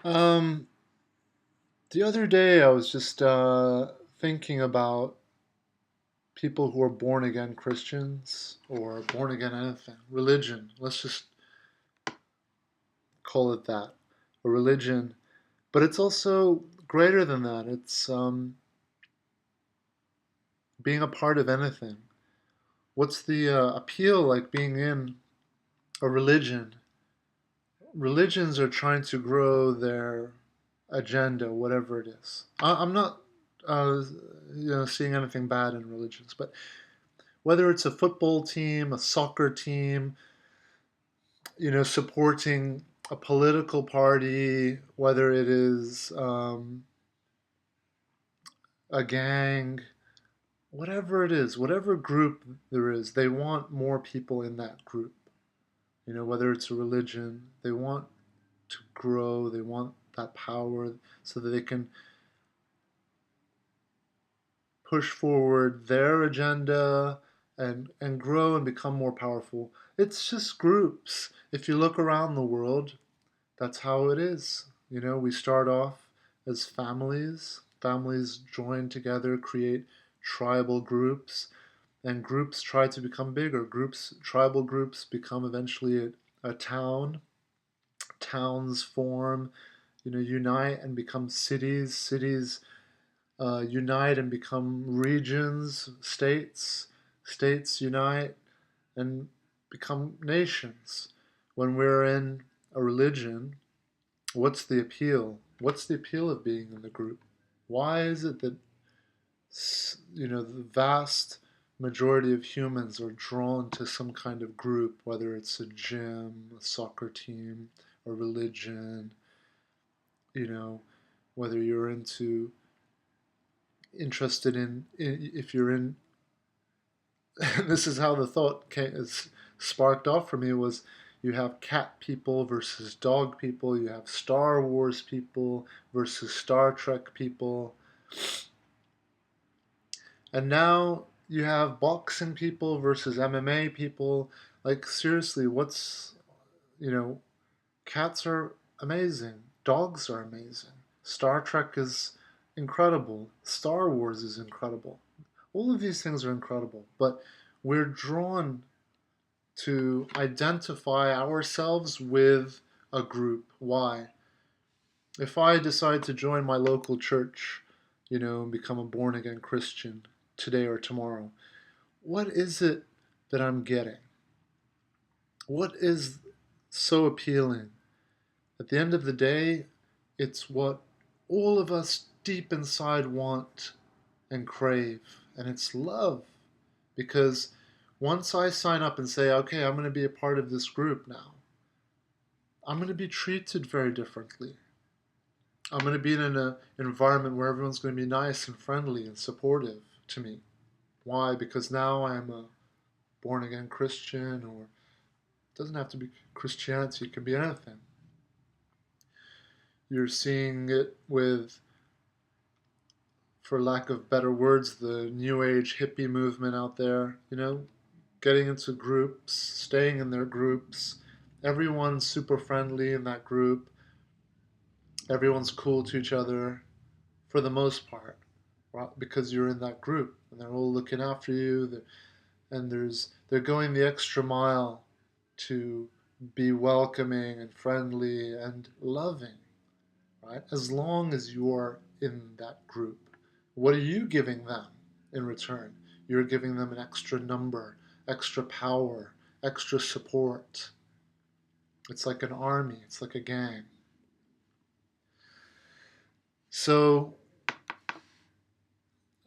Um, the other day I was just thinking about people who are born again Christians or born again anything, religion. Let's just call it that, a religion. But it's also greater than that. It's being a part of anything. What's the appeal like being in a religion? Religions are trying to grow their agenda, whatever it is. I'm not, uh, seeing anything bad in religions, but whether it's a football team, a soccer team, supporting a political party, whether it is a gang, whatever it is, whatever group there is, they want more people in that group. Whether it's a religion, they want to grow, they want that power so that they can push forward their agenda and grow and become more powerful. It's just groups. If you look around the world, that's how it is. We start off as families. Families join together, create tribal groups, and groups try to become bigger. Tribal groups become eventually a town. Towns form, unite and become cities. Cities unite and become regions, states. States unite and become nations. When we're in a religion, what's the appeal? What's the appeal of being in the group? Why is it that the vast majority of humans are drawn to some kind of group, whether it's a gym, a soccer team, a religion, you know, whether you're interested in if you're in this is how the thought is sparked off for me was you have cat people versus dog people, you have Star Wars people versus Star Trek people, and now you have boxing people versus MMA people. Like seriously, you know, cats are amazing, dogs are amazing, Star Trek is incredible, Star Wars is incredible. All of these things are incredible, but we're drawn to identify ourselves with a group. Why? If I decide to join my local church, and become a born again Christian today or tomorrow, what is it that I'm getting? What is so appealing? At the end of the day, it's what all of us deep inside want and crave, and it's love. Because once I sign up and say, okay, I'm going to be a part of this group now, I'm going to be treated very differently. I'm going to be in an environment where everyone's going to be nice and friendly and supportive to me. Why? Because now I'm a born again Christian, or it doesn't have to be Christianity, it can be anything. You're seeing it with, for lack of better words, the new age hippie movement out there, getting into groups, staying in their groups. Everyone's super friendly in that group. Everyone's cool to each other for the most part, right? Because you're in that group and they're all looking after you. And they're going the extra mile to be welcoming and friendly and loving, right? As long as you're in that group. What are you giving them in return? You're giving them an extra number, extra power, extra support. It's like an army, it's like a gang. So,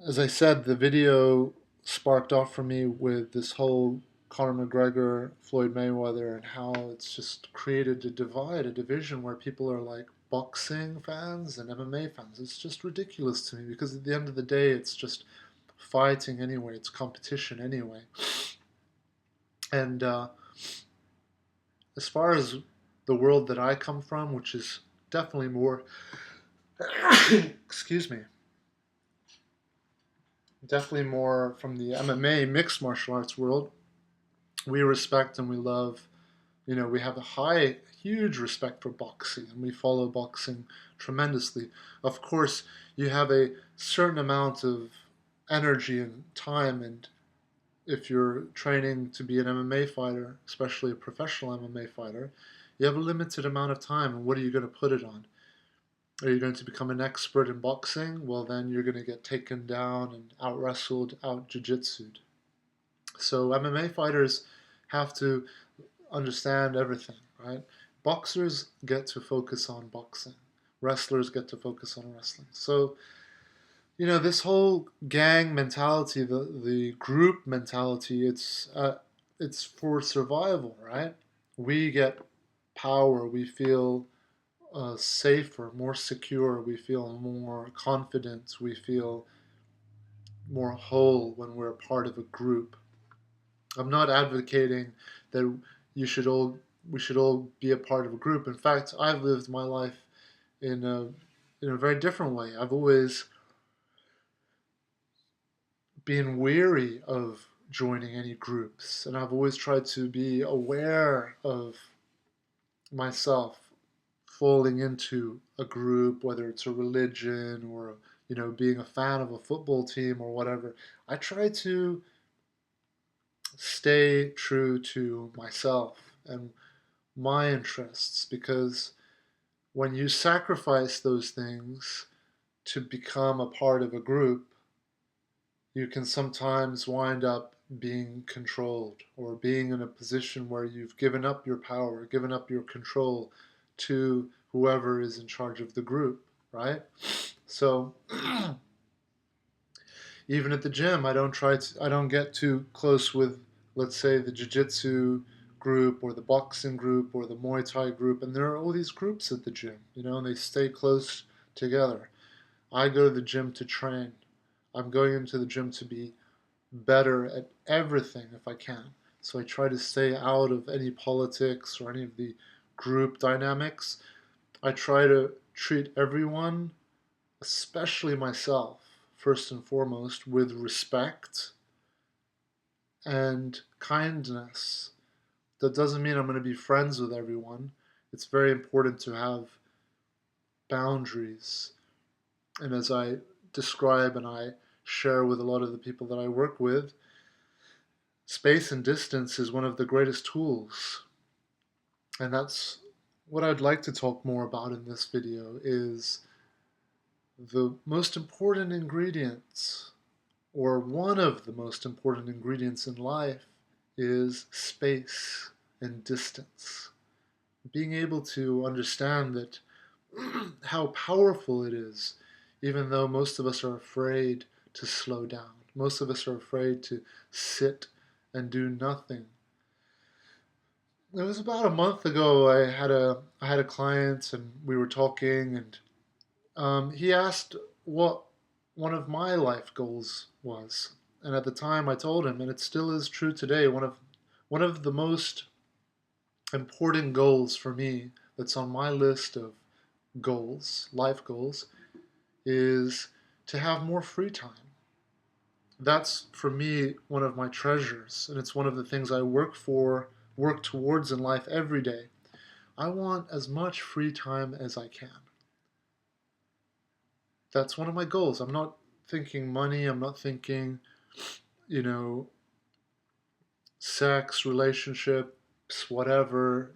as I said, the video sparked off for me with this whole Conor McGregor, Floyd Mayweather, and how it's just created a divide, a division where people are like boxing fans and MMA fans. It's just ridiculous to me because at the end of the day, it's just fighting anyway, it's competition anyway. And as far as the world that I come from, which is definitely more, excuse me, definitely more from the MMA mixed martial arts world, we respect and we love We have huge respect for boxing, and we follow boxing tremendously. Of course, you have a certain amount of energy and time, and if you're training to be an MMA fighter, especially a professional MMA fighter, you have a limited amount of time, and what are you going to put it on? Are you going to become an expert in boxing? Well, then you're going to get taken down and out wrestled, out jiu-jitsued. So MMA fighters have to understand everything, right? Boxers get to focus on boxing. Wrestlers get to focus on wrestling. So, this whole gang mentality, the group mentality, it's for survival, right? We get power. We feel safer, more secure. We feel more confident. We feel more whole when we're part of a group. I'm not advocating that you should all we should all be a part of a group. In fact, I've lived my life in a very different way. I've always been weary of joining any groups, and I've always tried to be aware of myself falling into a group, whether it's a religion or being a fan of a football team or whatever. I try to stay true to myself and my interests, because when you sacrifice those things to become a part of a group, you can sometimes wind up being controlled or being in a position where you've given up your power, given up your control to whoever is in charge of the group, right? So even at the gym, I don't get too close with, let's say, the jiu-jitsu group or the boxing group or the Muay Thai group, and there are all these groups at the gym, and they stay close together. I go to the gym to train. I'm going into the gym to be better at everything if I can. So I try to stay out of any politics or any of the group dynamics. I try to treat everyone, especially myself, first and foremost, with respect and kindness. That doesn't mean I'm going to be friends with everyone. It's very important to have boundaries. And as I describe and I share with a lot of the people that I work with, space and distance is one of the greatest tools. And that's what I'd like to talk more about in this video is the most important ingredients, or one of the most important ingredients in life, is space and distance. Being able to understand that how powerful it is, even though most of us are afraid to slow down. Most of us are afraid to sit and do nothing. It was about a month ago. I had a client, and we were talking, and he asked what one of my life goals was. And at the time, I told him, and it still is true today. One of the most important goals for me, that's on my list of goals, life goals, is to have more free time. That's for me one of my treasures, and it's one of the things I work towards in life every day. I want as much free time as I can. That's one of my goals. I'm not thinking money, I'm not thinking, you know, sex, relationships, whatever.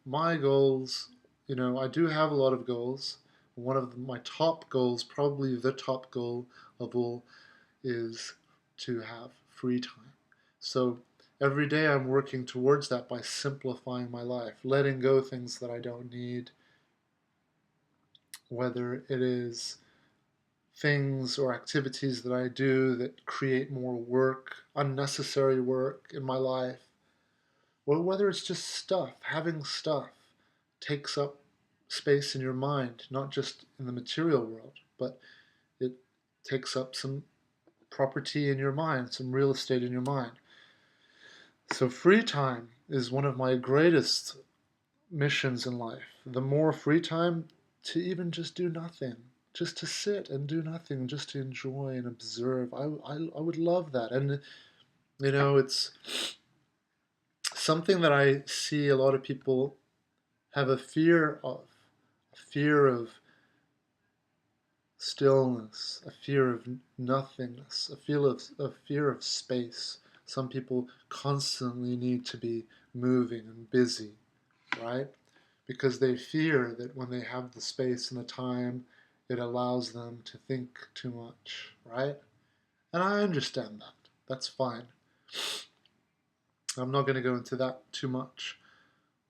My goals, I do have a lot of goals. One of my top goals, probably the top goal of all, is to have free time. So every day I'm working towards that by simplifying my life, letting go things that I don't need, whether it is things or activities that I do that create more work, unnecessary work in my life, or whether it's just stuff. Having stuff takes up space in your mind, not just in the material world, but it takes up some property in your mind, some real estate in your mind. So free time is one of my greatest missions in life. The more free time to even just do nothing, just to sit and do nothing, just to enjoy and observe. I would love that. And it's something that I see a lot of people have a fear of stillness, a fear of nothingness, a fear of space. Some people constantly need to be moving and busy, right? Because they fear that when they have the space and the time, it allows them to think too much, right? And I understand that. That's fine. I'm not going to go into that too much.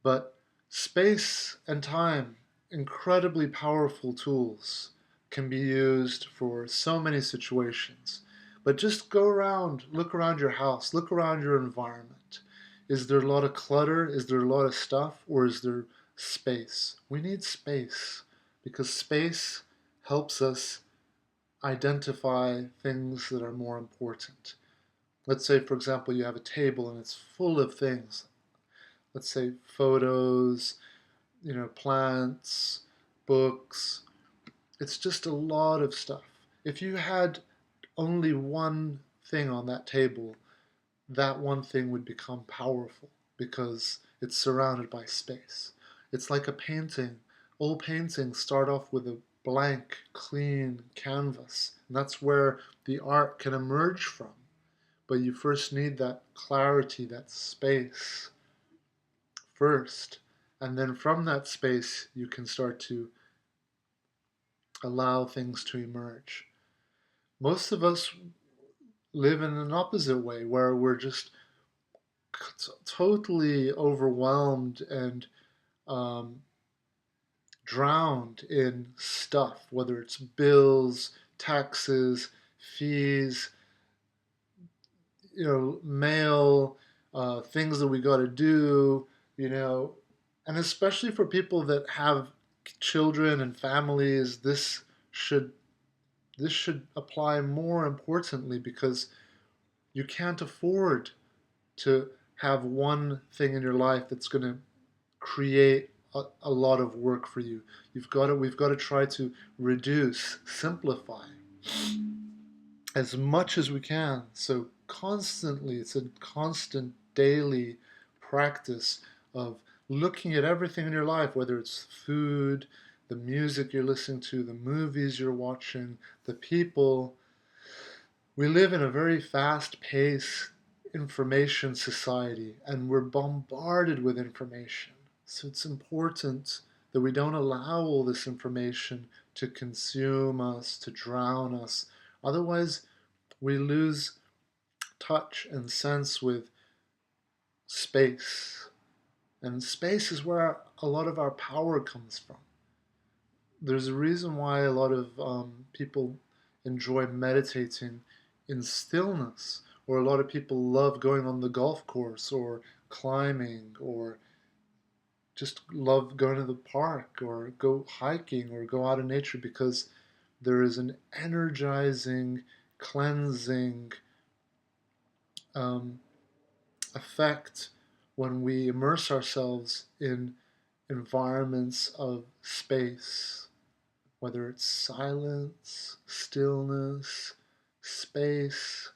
But space and time, incredibly powerful tools, can be used for so many situations. But just go around, look around your house, look around your environment. Is there a lot of clutter? Is there a lot of stuff? Or is there space? We need space because space helps us identify things that are more important. Let's say, for example, you have a table and it's full of things. Let's say photos, plants, books. It's just a lot of stuff. If you had only one thing on that table, that one thing would become powerful because it's surrounded by space. It's like a painting. All paintings start off with a blank, clean canvas. And that's where the art can emerge from. But you first need that clarity, that space first. And then from that space, you can start to allow things to emerge. Most of us live in an opposite way where we're just totally overwhelmed and um, drowned in stuff, whether it's bills, taxes, fees, mail, things that we got to do, you know, and especially for people that have children and families, should this should apply more importantly because you can't afford to have one thing in your life that's going to create a lot of work for you. We've got to try to reduce, simplify as much as we can. So constantly, it's a constant daily practice of looking at everything in your life, whether it's food, the music you're listening to, the movies you're watching, the people. We live in a very fast paced information society and we're bombarded with information. So it's important that we don't allow all this information to consume us, to drown us. Otherwise, we lose touch and sense with space. And space is where a lot of our power comes from. There's a reason why a lot of people enjoy meditating in stillness, or a lot of people love going on the golf course, or climbing, or just love going to the park, or go hiking, or go out in nature because there is an energizing, cleansing um, effect when we immerse ourselves in environments of space, whether it's silence, stillness, space.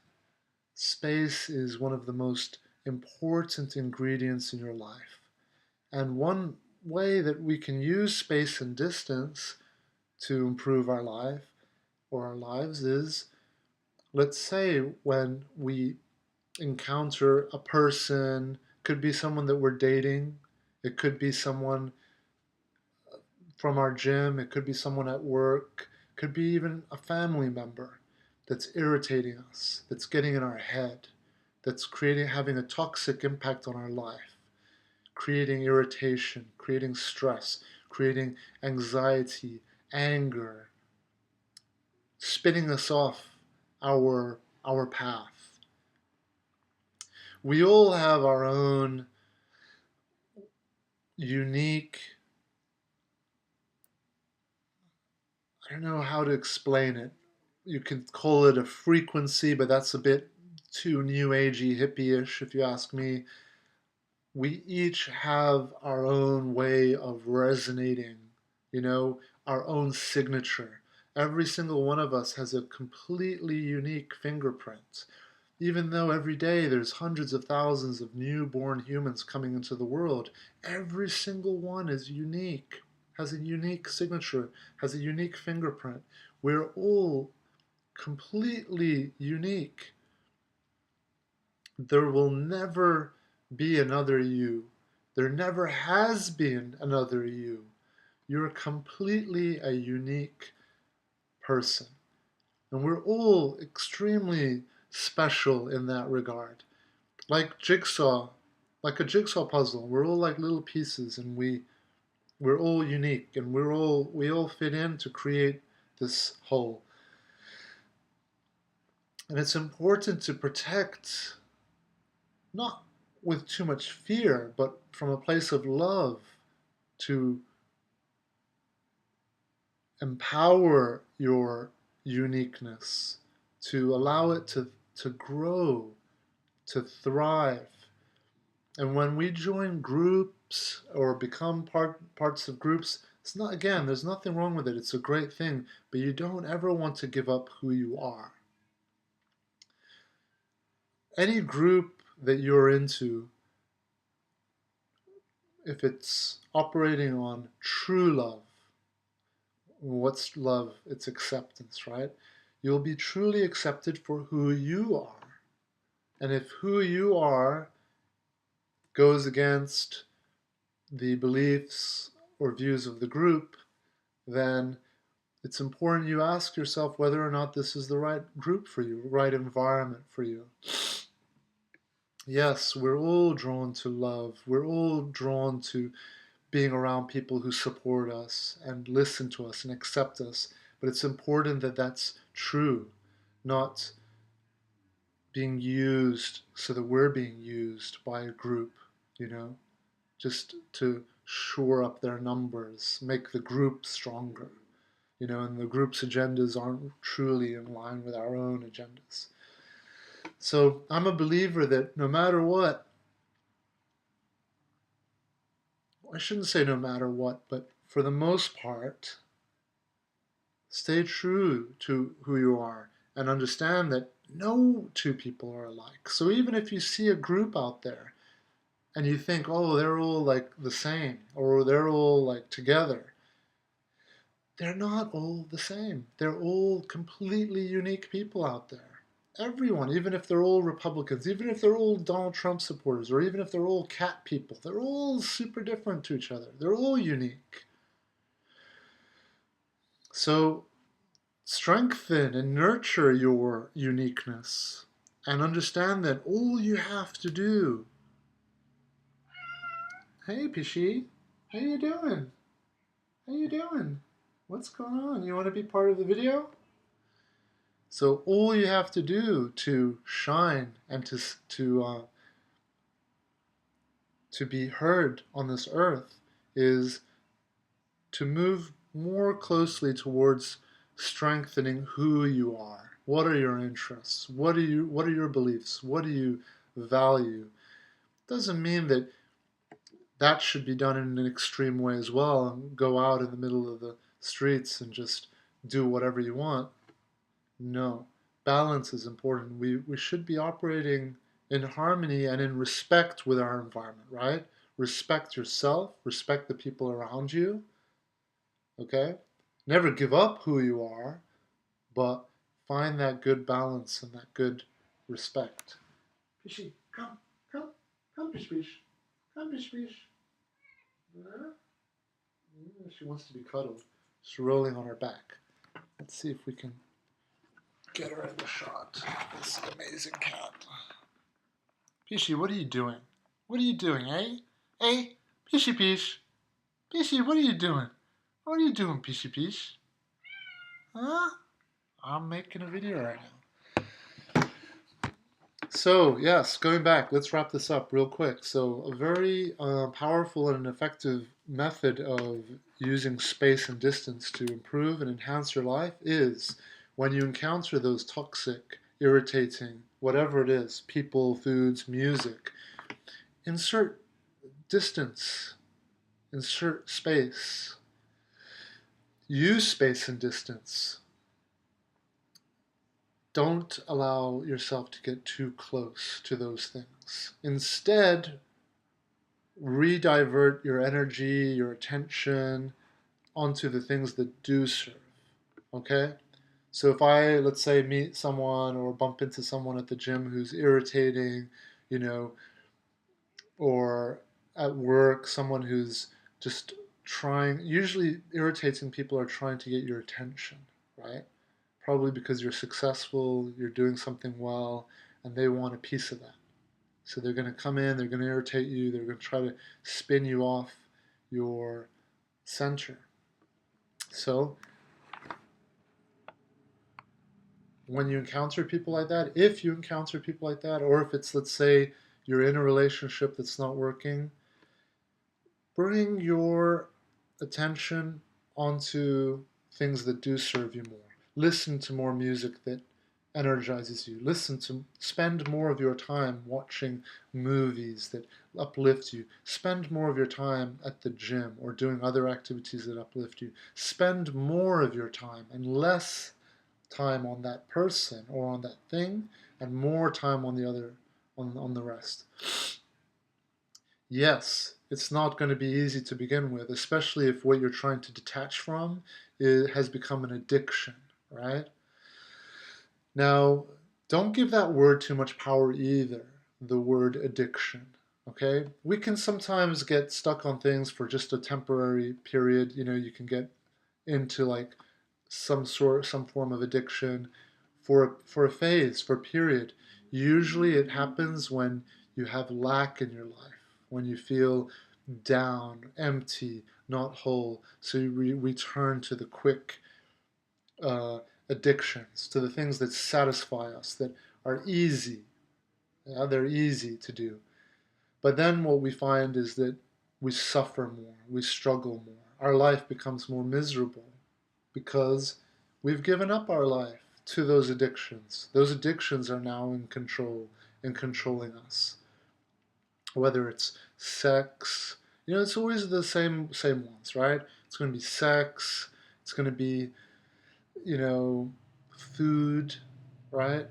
Space is one of the most important ingredients in your life. And one way that we can use space and distance to improve our life or our lives is, let's say when we encounter a person, could be someone that we're dating, it could be someone from our gym, it could be someone at work, it could be even a family member that's irritating us, that's getting in our head, that's having a toxic impact on our life, creating irritation, creating stress, creating anxiety, anger, spinning us off our path. We all have our own unique, I don't know how to explain it. You can call it a frequency, but that's a bit too new agey, hippie-ish, if you ask me. We each have our own way of resonating, our own signature. Every single one of us has a completely unique fingerprint. Even though every day there's hundreds of thousands of newborn humans coming into the world, every single one is unique, has a unique signature, has a unique fingerprint. We're all completely unique. There will never be another you. There never has been another you. You're completely a unique person. And we're all extremely special in that regard. Like jigsaw, like a jigsaw puzzle. We're all like little pieces and we're all unique and we all fit in to create this whole. And it's important to protect, not with too much fear, but from a place of love, to empower your uniqueness, to allow it to grow, to thrive. And when we join groups or become parts of groups, it's not, again, there's nothing wrong with it. It's a great thing, but you don't ever want to give up who you are. Any group that you're into, if it's operating on true love, what's love? It's acceptance, right? You'll be truly accepted for who you are. And if who you are goes against the beliefs or views of the group, then it's important you ask yourself whether or not this is the right group for you, right environment for you. Yes, we're all drawn to love. We're all drawn to being around people who support us and listen to us and accept us. But it's important that that's true, not being used so that we're being used by a group, you know, just to shore up their numbers, make the group stronger, you know, and the group's agendas aren't truly in line with our own agendas. So I'm a believer that no matter what, I shouldn't say no matter what, but for the most part, stay true to who you are and understand that no two people are alike. So even if you see a group out there and you think, oh, they're all like the same or they're all like together, they're not all the same. They're all completely unique people out there. Everyone, even if they're all Republicans, even if they're all Donald Trump supporters, or even if they're all cat people, they're all super different to each other. They're all unique. So strengthen and nurture your uniqueness and understand that all you have to do. Hey, Pishi, how you doing? How you doing? What's going on? You want to be part of the video? So all you have to do to shine and to be heard on this earth is to move more closely towards strengthening who you are. What are your interests? What are your beliefs? What do you value? Doesn't mean that that should be done in an extreme way as well and go out in the middle of the streets and just do whatever you want. No. Balance is important. We should be operating in harmony and in respect with our environment, right? Respect yourself, respect the people around you, okay? Never give up who you are, but find that good balance and that good respect. Pishi, come, come, come, Pish Pish. Come, Pish Pish. She wants to be cuddled. She's rolling on her back. Let's see if we can get her in the shot. This amazing cat. Pishy, what are you doing? What are you doing, eh? Eh? Pishy Pish. Pishy, what are you doing? What are you doing, Pishy Pish? Huh? I'm making a video right now. So, yes, going back, let's wrap this up real quick. So, a very powerful and effective method of using space and distance to improve and enhance your life is when you encounter those toxic, irritating, whatever it is, people, foods, music, insert distance, insert space, use space and distance don't allow yourself to get too close to those things. Instead, redivert your energy, your attention onto the things that do serve. Okay? So if I, let's say, meet someone or bump into someone at the gym who's irritating, you know, or at work, someone who's just trying, usually irritating people are trying to get your attention, right? Probably because you're successful, you're doing something well, and they want a piece of that. So they're going to come in, they're going to irritate you, they're going to try to spin you off your center. So when you encounter people like that, if you encounter people like that, or if it's, let's say, you're in a relationship that's not working, bring your attention onto things that do serve you more. Listen to more music that energizes you. Spend more of your time watching movies that uplift you. Spend more of your time at the gym or doing other activities that uplift you. Spend more of your time and less time on that person or on that thing and more time on the other on the rest. Yes, it's not going to be easy to begin with, especially if what you're trying to detach from has become an addiction, right? Now, don't give that word too much power either, the word addiction. Okay? We can sometimes get stuck on things for just a temporary period. You can get into like some form of addiction for a phase, for a period. Usually it happens when you have lack in your life, when you feel down, empty, not whole. So you return to the quick uh, addictions, to the things that satisfy us, that are easy. Yeah, they're easy to do. But then what we find is that we suffer more, we struggle more. Our life becomes more miserable because we've given up our life to those addictions. Those addictions are now in control and controlling us. Whether it's sex, it's always the same ones, right? It's going to be sex. It's going to be, you know, food, right?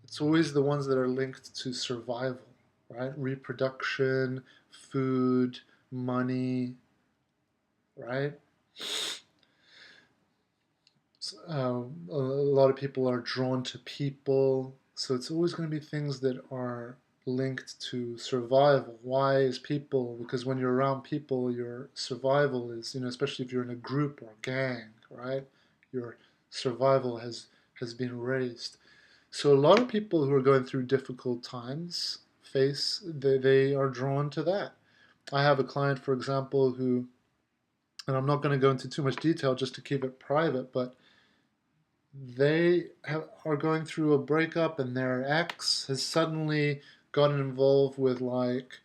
It's always the ones that are linked to survival, right? Reproduction, food, money, right? A lot of people are drawn to people, so it's always going to be things that are linked to survival. Why is people? Because when you're around people, your survival is, especially if you're in a group or a gang, right? Your survival has been raised. So a lot of people who are going through difficult times they are drawn to that. I have a client, for example, who, and I'm not going to go into too much detail just to keep it private, but are going through a breakup, and their ex has suddenly gotten involved with like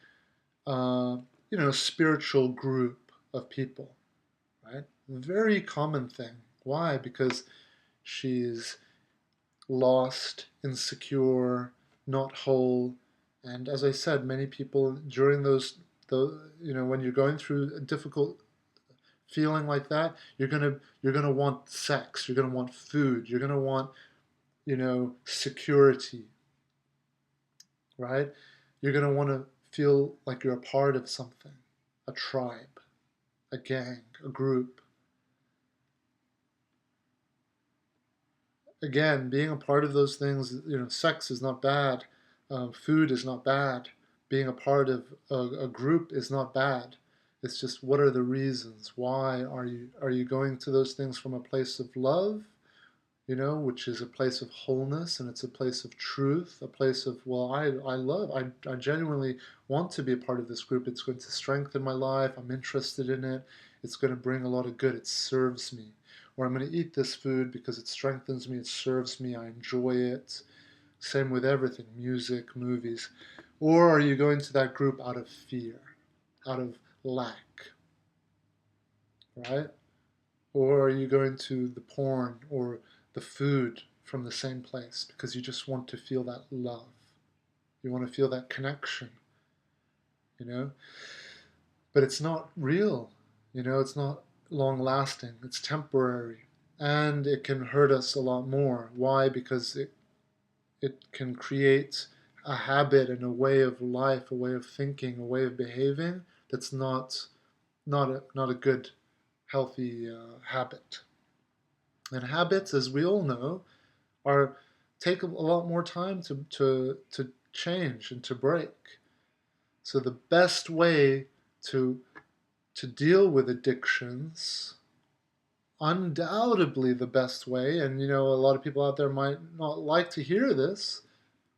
uh, a spiritual group of people, right? Very common thing. Why? Because she's lost, insecure, not whole, and as I said, many people during when you're going through a difficult feeling like that, you're gonna want sex, you're gonna want food, you're gonna want security, right? You're going to want to feel like you're a part of something, a tribe, a gang, a group. Again, being a part of those things, sex is not bad, food is not bad, being a part of a group is not bad. It's just what are the reasons? Why are you going to those things from a place of love, which is a place of wholeness, and it's a place of truth, a place of, well, I genuinely want to be a part of this group. It's going to strengthen my life. I'm interested in it. It's going to bring a lot of good. It serves me. Or I'm going to eat this food because it strengthens me, it serves me, I enjoy it. Same with everything, music, movies. Or are you going to that group out of fear, out of lack, right? Or are you going to the porn or the food from the same place because you just want to feel that love? You want to feel that connection, you know? But it's not real, it's not long lasting, it's temporary. and it can hurt us a lot more. Why? Because it can create a habit and a way of life, a way of thinking, a way of behaving that's not a good, healthy habit. And habits, as we all know, are take a lot more time to change and to break. So the best way to to deal with addictions, undoubtedly the best way, and a lot of people out there might not like to hear this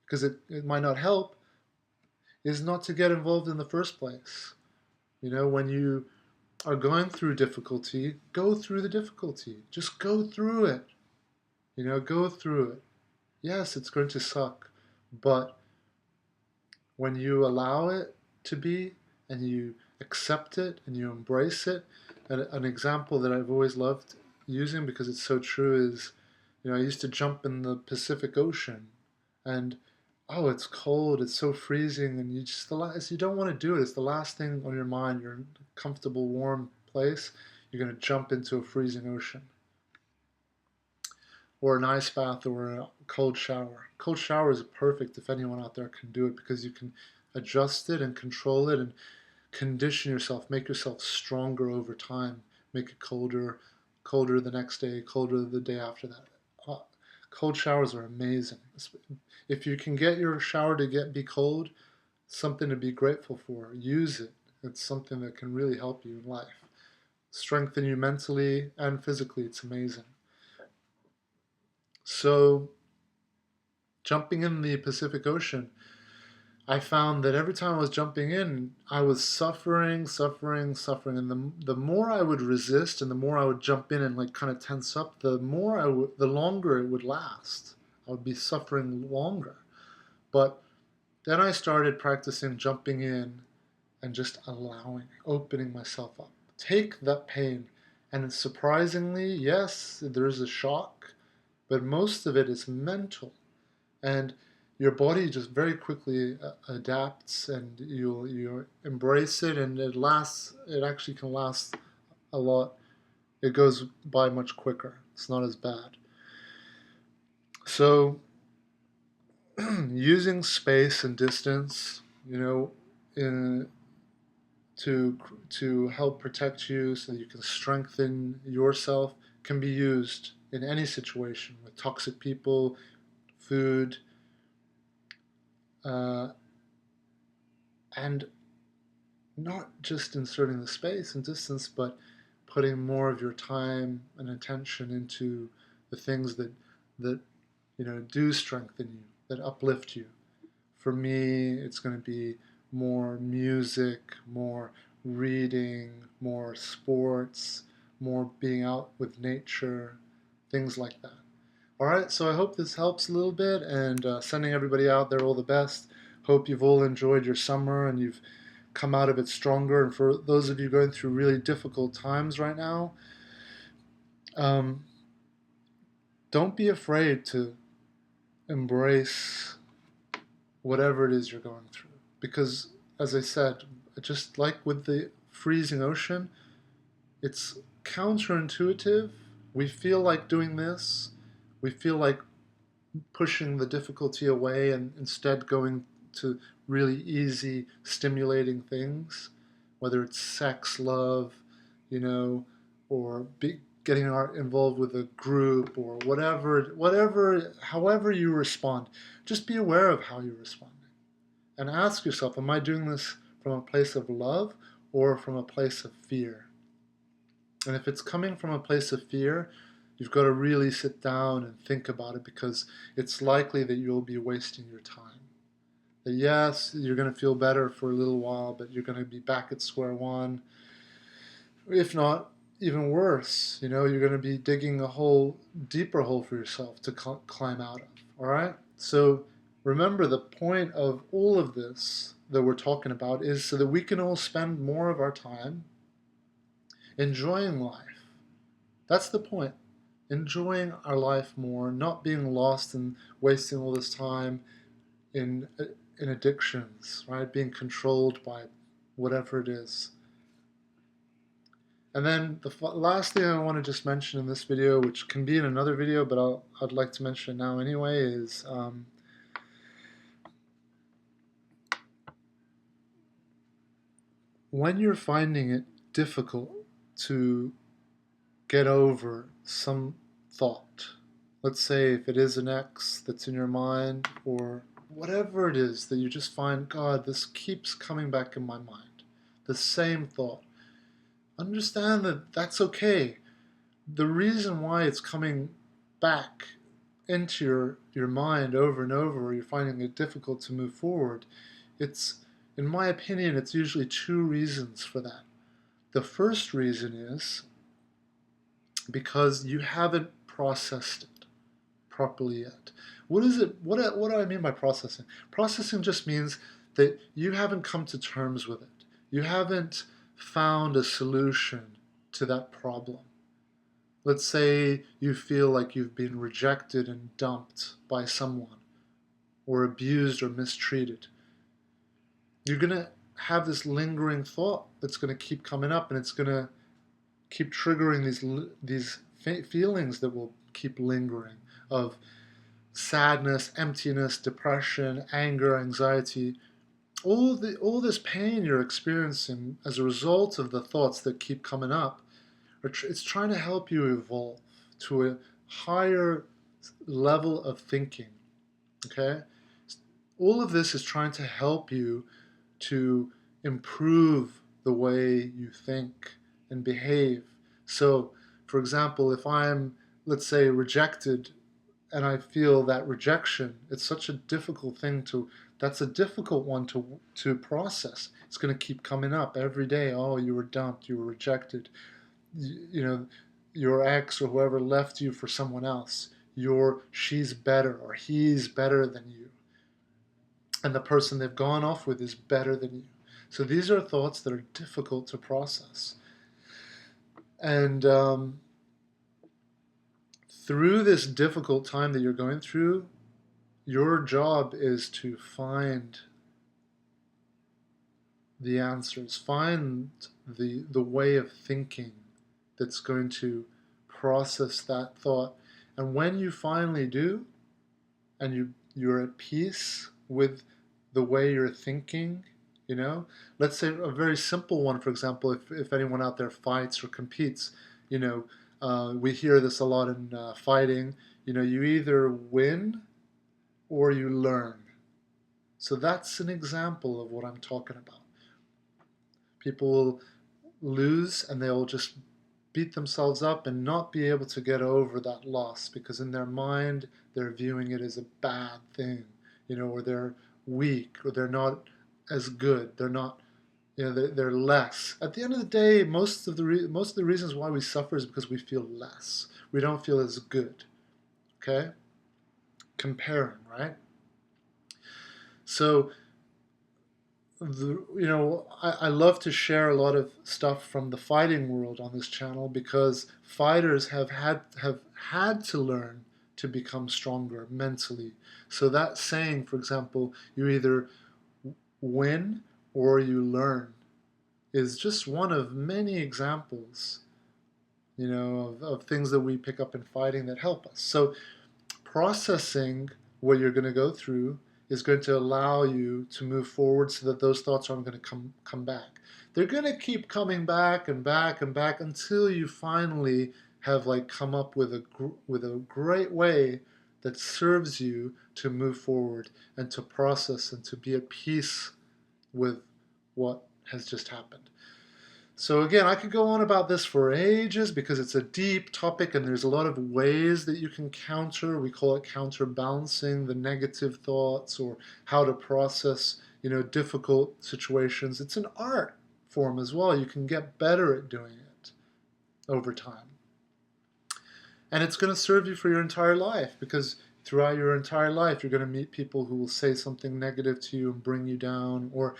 because it might not help, is not to get involved in the first place. When you are going through difficulty, go through the difficulty. Just go through it. Go through it. Yes, it's going to suck, but when you allow it to be, and you accept it and you embrace it, and an example that I've always loved using because it's so true is, I used to jump in the Pacific Ocean, and oh, it's cold, it's so freezing, and you don't want to do it. It's the last thing on your mind. You're in a comfortable, warm place. You're going to jump into a freezing ocean, or an ice bath, or a cold shower. Cold shower is perfect if anyone out there can do it because you can adjust it and control it and condition yourself, make yourself stronger over time, make it colder, colder the next day, colder the day after that. Uh, Cold showers are amazing. If you can get your shower to be cold, something to be grateful for. Use it. It's something that can really help you in life, strengthen you mentally and physically. It's amazing. So, jumping in the Pacific Ocean, I found that every time I was jumping in, I was suffering, suffering, suffering, and the more I would resist, and the more I would jump in and like kind of tense up, the longer it would last. I would be suffering longer. But then I started practicing jumping in and just allowing, opening myself up. Take that pain, and surprisingly, yes, there is a shock, but most of it is mental, and your body just very quickly adapts, and you embrace it, and it actually can last a lot. It goes by much quicker. It's not as bad. So using space and distance, in to to help protect you so that you can strengthen yourself, can be used in any situation with toxic people, food, uh, and not just inserting the space and distance, but putting more of your time and attention into the things that do strengthen you, that uplift you. For me, it's going to be more music, more reading, more sports, more being out with nature, things like that. All right, so I hope this helps a little bit, and sending everybody out there all the best. Hope you've all enjoyed your summer and you've come out of it stronger. And for those of you going through really difficult times right now, um, don't be afraid to embrace whatever it is you're going through. Because, as I said, just like with the freezing ocean, it's counterintuitive. We feel like doing this, we feel like pushing the difficulty away and instead going to really easy, stimulating things, whether it's sex, love, or getting involved with a group or however you respond. Just be aware of how you're responding and ask yourself, am I doing this from a place of love or from a place of fear? And if it's coming from a place of fear, you've got to really sit down and think about it, because it's likely that you'll be wasting your time. That yes, you're going to feel better for a little while, but you're going to be back at square one. If not, even worse, you're going to be digging a hole, deeper hole for yourself to climb out of. All right? So remember, the point of all of this that we're talking about is so that we can all spend more of our time enjoying life. That's the point. Enjoying our life more, not being lost and wasting all this time in in addictions, right? Being controlled by whatever it is. And then the last thing I want to just mention in this video, which can be in another video, but I'd like to mention it now anyway, is when you're finding it difficult to get over some thought, let's say if it is an ex that's in your mind, or whatever it is that you just find, God, this keeps coming back in my mind, the same thought, understand that that's okay. The reason why it's coming back into your mind over and over, or you're finding it difficult to move forward, it's, in my opinion, it's usually two reasons for that. The first reason is because you haven't processed it properly yet. What is it? What do I mean by processing? Processing just means that you haven't come to terms with it. You haven't found a solution to that problem. Let's say you feel like you've been rejected and dumped by someone, or abused or mistreated. You're going to have this lingering thought that's going to keep coming up, and it's going to keep triggering these feelings that will keep lingering, of sadness, emptiness, depression, anger, anxiety. All this pain you're experiencing as a result of the thoughts that keep coming up, it's trying to help you evolve to a higher level of thinking. Okay? All of this is trying to help you to improve the way you think and behave. So, for example, if I'm, let's say, rejected, and I feel that rejection, it's such a difficult thing to, that's a difficult one to process. It's going to keep coming up every day. Oh, you were dumped, you were rejected. You know, your ex or whoever left you for someone else. She's better or he's better than you. And the person they've gone off with is better than you. So these are thoughts that are difficult to process. And through this difficult time that you're going through, your job is to find the answers, find the way of thinking that's going to process that thought. And when you finally do, and you're at peace with the way you're thinking, let's say a very simple one, for example, if anyone out there fights or competes, we hear this a lot in fighting, you either win or you learn. So that's an example of what I'm talking about. People will lose and they'll just beat themselves up and not be able to get over that loss, because in their mind they're viewing it as a bad thing, or they're weak, or they're not as good, they're not, they're less. At the end of the day, most of the reasons why we suffer is because we feel less. We don't feel as good. Okay? Comparing, right? So I love to share a lot of stuff from the fighting world on this channel, because fighters have had to learn to become stronger mentally. So that saying, for example, you either win or you learn, is just one of many examples, of things that we pick up in fighting that help us. So processing what you're going to go through is going to allow you to move forward, so that those thoughts aren't going to come back. They're going to keep coming back and back and back until you finally have come up with a great way that serves you to move forward and to process and to be at peace with what has just happened. So again, I could go on about this for ages, because it's a deep topic and there's a lot of ways that you can counter. We call it counterbalancing the negative thoughts, or how to process, difficult situations. It's an art form as well. You can get better at doing it over time. And it's going to serve you for your entire life, because throughout your entire life, you're going to meet people who will say something negative to you and bring you down, or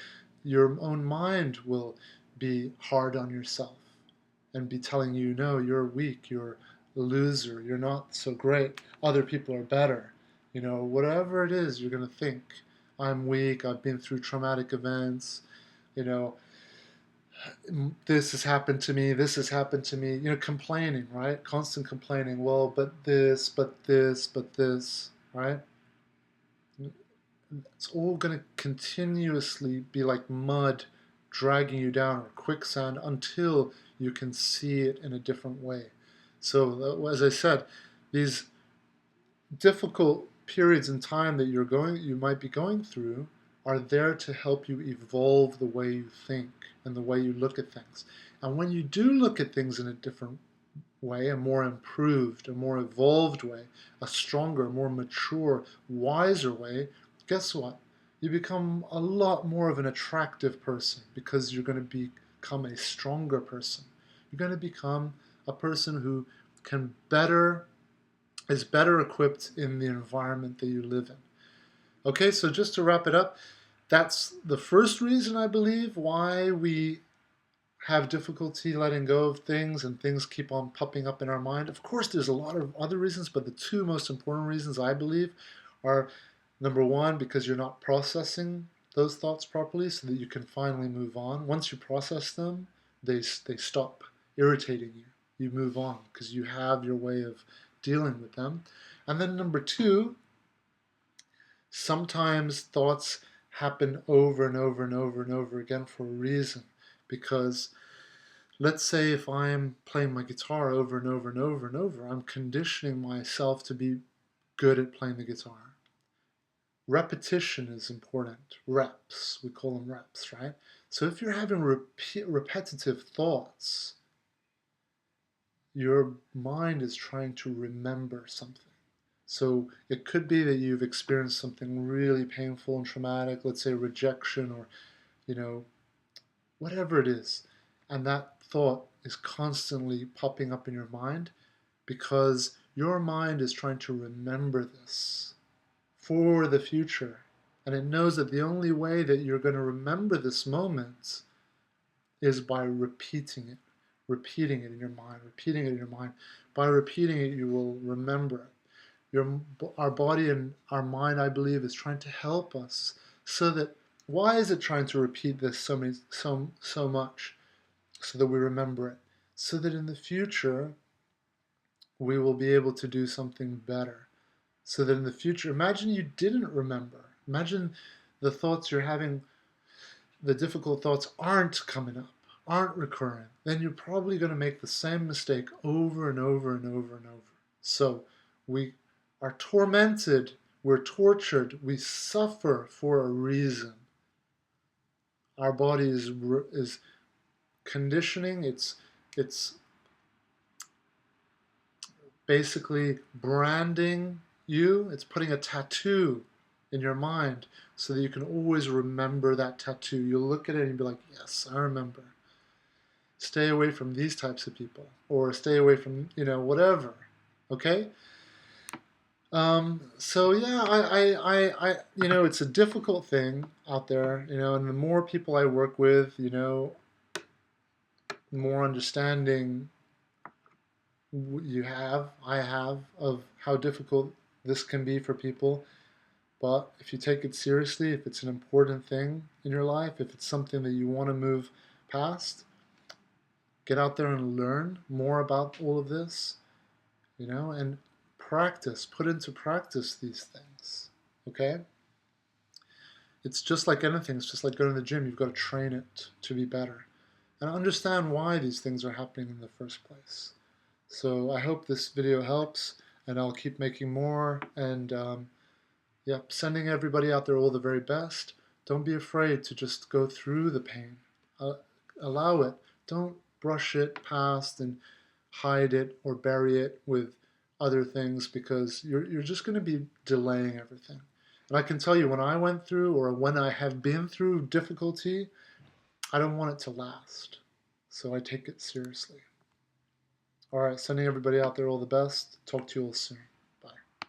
your own mind will be hard on yourself and be telling you, no, you're weak, you're a loser, you're not so great, other people are better. Whatever it is, you're going to think, I'm weak, I've been through traumatic events, This has happened to me, this has happened to me, complaining, right? Constant complaining. Well, but this, but this, but this, right? It's all going to continuously be like mud dragging you down or quicksand until you can see it in a different way. So, as I said, these difficult periods in time that you might be going through are there to help you evolve the way you think and the way you look at things. And when you do look at things in a different way, a more improved, a more evolved way, a stronger, more mature, wiser way, guess what? You become a lot more of an attractive person because you're going to become a stronger person. You're going to become a person who can better is better equipped in the environment that you live in. Okay, so just to wrap it up, that's the first reason I believe why we have difficulty letting go of things and things keep on popping up in our mind. Of course, there's a lot of other reasons, but the two most important reasons I believe are number one, because you're not processing those thoughts properly so that you can finally move on. Once you process them, they stop irritating you. You move on because you have your way of dealing with them. And then number two, sometimes thoughts happen over and over and over and over again for a reason. Because let's say if I'm playing my guitar over and over and over and over, I'm conditioning myself to be good at playing the guitar. Repetition is important. Reps, we call them reps, right? So if you're having repetitive thoughts, your mind is trying to remember something. So it could be that you've experienced something really painful and traumatic, let's say rejection or, you know, whatever it is. And that thought is constantly popping up in your mind because your mind is trying to remember this for the future. And it knows that the only way that you're going to remember this moment is by repeating it in your mind, repeating it in your mind. By repeating it, you will remember it. Our body and our mind, I believe, is trying to help us so that, why is it trying to repeat this so much? So that we remember it. So that in the future, we will be able to do something better. So that in the future, imagine you didn't remember. Imagine the thoughts you're having, the difficult thoughts aren't coming up, aren't recurring. Then you're probably going to make the same mistake over and over and over and over. So we are tormented, we're tortured, we suffer for a reason. Our body is conditioning, it's basically branding you, it's putting a tattoo in your mind so that you can always remember that tattoo. You'll look at it and you'll be like, yes, I remember. Stay away from these types of people, or stay away from, whatever. Okay? So yeah, it's a difficult thing out there, and the more people I work with, the more understanding I have of how difficult this can be for people. But if you take it seriously, if it's an important thing in your life, if it's something that you want to move past, get out there and learn more about all of this, and put into practice these things. Okay? It's just like anything, it's just like going to the gym. You've got to train it to be better and understand why these things are happening in the first place. So I hope this video helps, and I'll keep making more. And sending everybody out there all the very best. Don't be afraid to just go through the pain. Allow it. Don't brush it past and hide it or bury it with other things, because you're just going to be delaying everything. And I can tell you, when I went through, or when I have been through difficulty, I don't want it to last. So I take it seriously. All right, sending everybody out there all the best. Talk to you all soon.